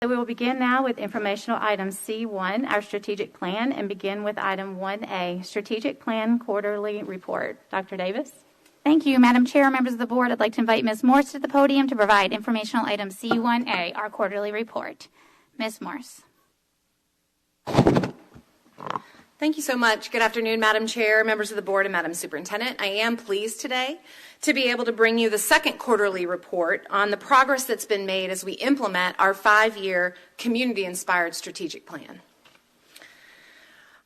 So we will begin now with informational item C1, our strategic plan, and begin with item 1A, strategic plan quarterly report. Dr. Davis? Thank you, Madam Chair, members of the board. I'd like to invite Ms. Morse to the podium to provide informational item C1A, our quarterly report. Ms. Morse. Thank you so much. Good afternoon, Madam Chair, members of the board, and Madam Superintendent. I am pleased today to be able to bring you the second quarterly report on the progress that's been made as we implement our 5-year community-inspired strategic plan.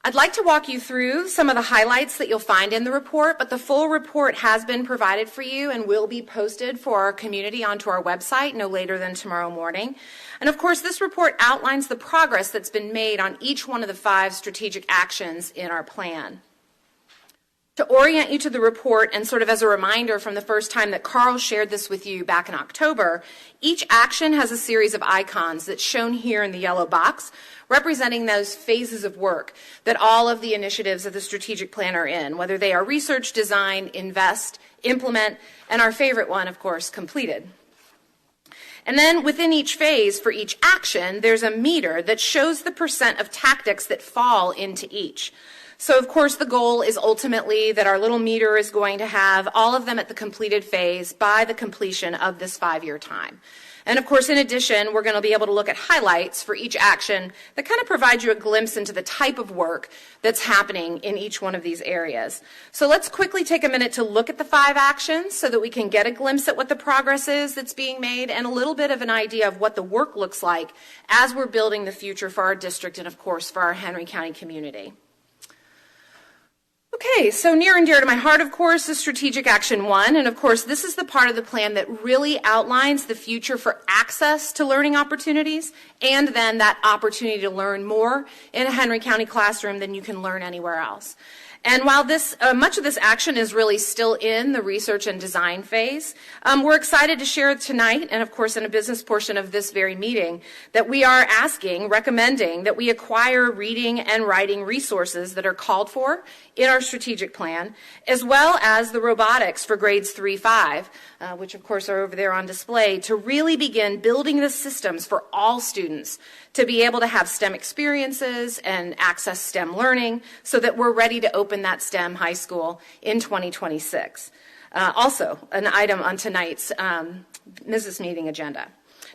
I'd like to walk you through some of the highlights that you'll find in the report, but the full report has been provided for you and will be posted for our community onto our website no later than tomorrow morning. And of course, this report outlines the progress that's been made on each one of the 5 strategic actions in our plan. To orient you to the report and sort of as a reminder from the first time that Carl shared this with you back in October, each action has a series of icons that's shown here in the yellow box, representing those phases of work that all of the initiatives of the strategic plan are in, whether they are research, design, invest, implement, and our favorite one, of course, completed. And then within each phase for each action, there's a meter that shows the percent of tactics that fall into each. So, of course, the goal is ultimately that our little meter is going to have all of them at the completed phase by the completion of this 5-year time. And, of course, in addition, we're going to be able to look at highlights for each action that kind of provide you a glimpse into the type of work that's happening in each one of these areas. So let's quickly take a minute to look at the 5 actions so that we can get a glimpse at what the progress is that's being made and a little bit of an idea of what the work looks like as we're building the future for our district and, of course, for our Henry County community. Okay, so near and dear to my heart, of course, is Strategic Action 1, and of course, this is the part of the plan that really outlines the future for access to learning opportunities and then that opportunity to learn more in a Henry County classroom than you can learn anywhere else. And while this, much of this action is really still in the research and design phase, we're excited to share tonight, and of course in a business portion of this very meeting, that we are recommending that we acquire reading and writing resources that are called for in our strategic plan, as well as the robotics for grades 3-5, which of course are over there on display, to really begin building the systems for all students to be able to have STEM experiences and access STEM learning so that we're ready to open that STEM high school in 2026. Also, an item on tonight's business meeting agenda.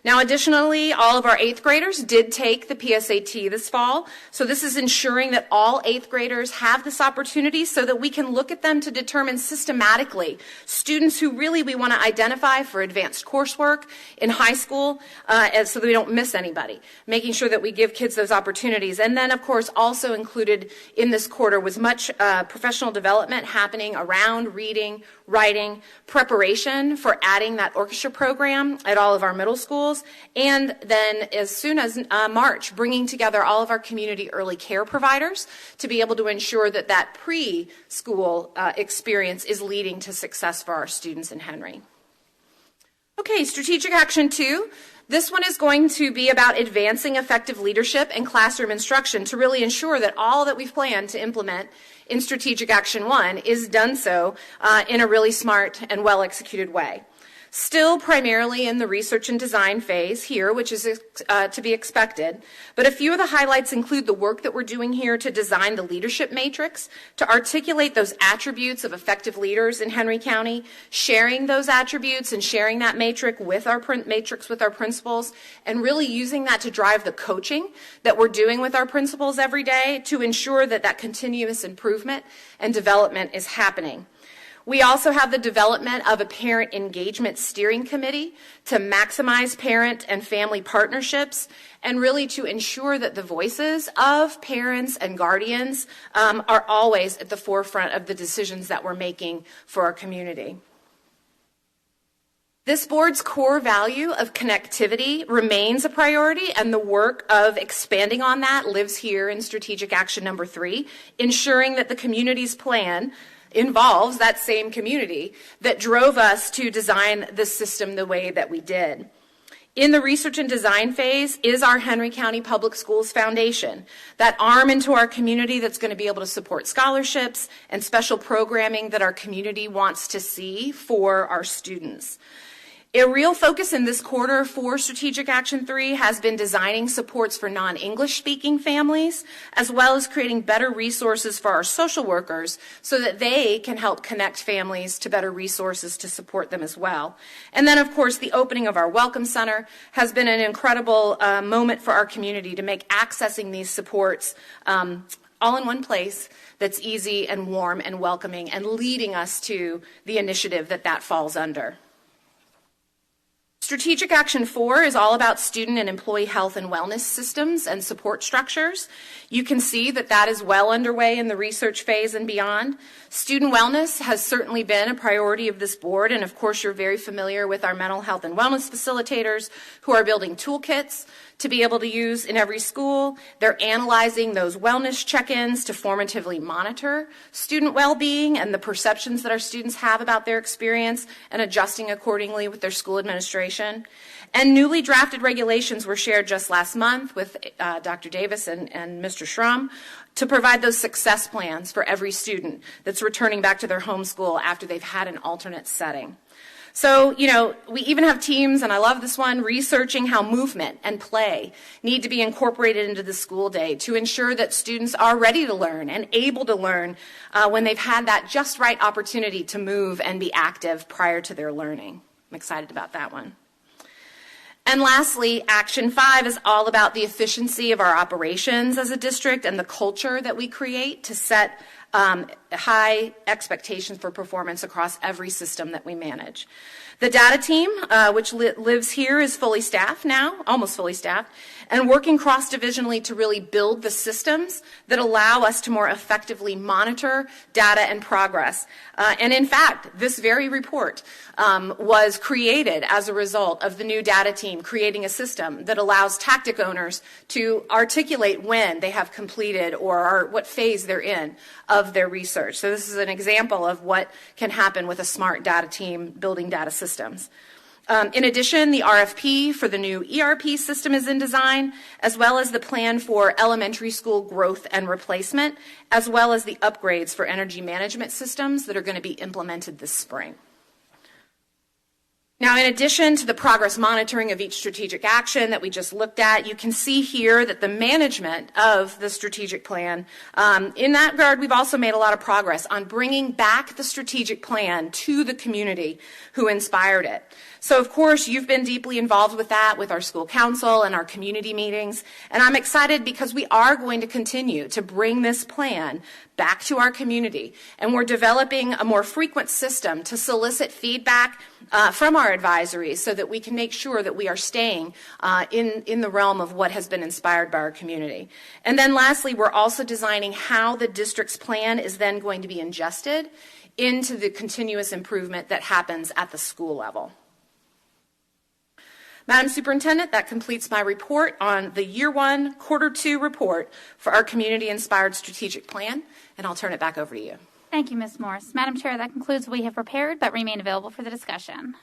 Now, additionally, all of our 8th graders did take the PSAT this fall, so this is ensuring that all 8th graders have this opportunity so that we can look at them to determine systematically students who really we want to identify for advanced coursework in high school so that we don't miss anybody, making sure that we give kids those opportunities. And then, of course, also included in this quarter was much professional development happening around reading, writing, preparation for adding that orchestra program at all of our middle schools, and then as soon as March, bringing together all of our community early care providers to be able to ensure that that preschool experience is leading to success for our students in Henry. Okay, Strategic Action 2. This one is going to be about advancing effective leadership and classroom instruction to really ensure that all that we've planned to implement in Strategic Action 1 is done so in a really smart and well-executed way. Still primarily in the research and design phase here, which is to be expected, but a few of the highlights include the work that we're doing here to design the leadership matrix, to articulate those attributes of effective leaders in Henry County, sharing those attributes and sharing that matrix with our principals, and really using that to drive the coaching that we're doing with our principals every day to ensure that that continuous improvement and development is happening. We also have the development of a parent engagement steering committee to maximize parent and family partnerships and really to ensure that the voices of parents and guardians are always at the forefront of the decisions that we're making for our community. This board's core value of connectivity remains a priority, and the work of expanding on that lives here in Strategic Action number 3, ensuring that the community's plan involves that same community that drove us to design the system the way that we did. In the research and design phase is our Henry County Public Schools Foundation, that arm into our community that's going to be able to support scholarships and special programming that our community wants to see for our students. A real focus in this quarter for Strategic Action 3 has been designing supports for non-English speaking families, as well as creating better resources for our social workers so that they can help connect families to better resources to support them as well. And then, of course, the opening of our Welcome Center has been an incredible moment for our community to make accessing these supports all in one place that's easy and warm and welcoming, and leading us to the initiative that falls under. Strategic Action 4 is all about student and employee health and wellness systems and support structures. You can see that is well underway in the research phase and beyond. Student wellness has certainly been a priority of this board, and of course you're very familiar with our mental health and wellness facilitators who are building toolkits to be able to use in every school. They're analyzing those wellness check-ins to formatively monitor student well-being and the perceptions that our students have about their experience, and adjusting accordingly with their school administration. And newly drafted regulations were shared just last month with Dr. Davis and Mr. Schrum to provide those success plans for every student that's returning back to their home school after they've had an alternate setting. So, we even have teams, and I love this one, researching how movement and play need to be incorporated into the school day to ensure that students are ready to learn and able to learn when they've had that just right opportunity to move and be active prior to their learning. I'm excited about that one. And lastly, Action 5 is all about the efficiency of our operations as a district and the culture that we create to set high expectations for performance across every system that we manage. The data team, which lives here, is fully staffed now, almost fully staffed, and working cross-divisionally to really build the systems that allow us to more effectively monitor data and progress. And in fact, this very report was created as a result of the new data team creating a system that allows tactic owners to articulate when they have completed or what phase they're in of their research. So this is an example of what can happen with a smart data team building data systems. In addition, the RFP for the new ERP system is in design, as well as the plan for elementary school growth and replacement, as well as the upgrades for energy management systems that are going to be implemented this spring. Now, in addition to the progress monitoring of each strategic action that we just looked at, you can see here that the management of the strategic plan, in that regard, we've also made a lot of progress on bringing back the strategic plan to the community who inspired it. So, of course, you've been deeply involved with that, with our school council and our community meetings, and I'm excited because we are going to continue to bring this plan back to our community, and we're developing a more frequent system to solicit feedback from our advisories so that we can make sure that we are staying in the realm of what has been inspired by our community. And then lastly, we're also designing how the district's plan is then going to be ingested into the continuous improvement that happens at the school level. Madam Superintendent, that completes my report on the Year 1, Quarter 2 report for our community-inspired strategic plan, and I'll turn it back over to you. Thank you, Ms. Morse. Madam Chair, that concludes what we have prepared, but remain available for the discussion.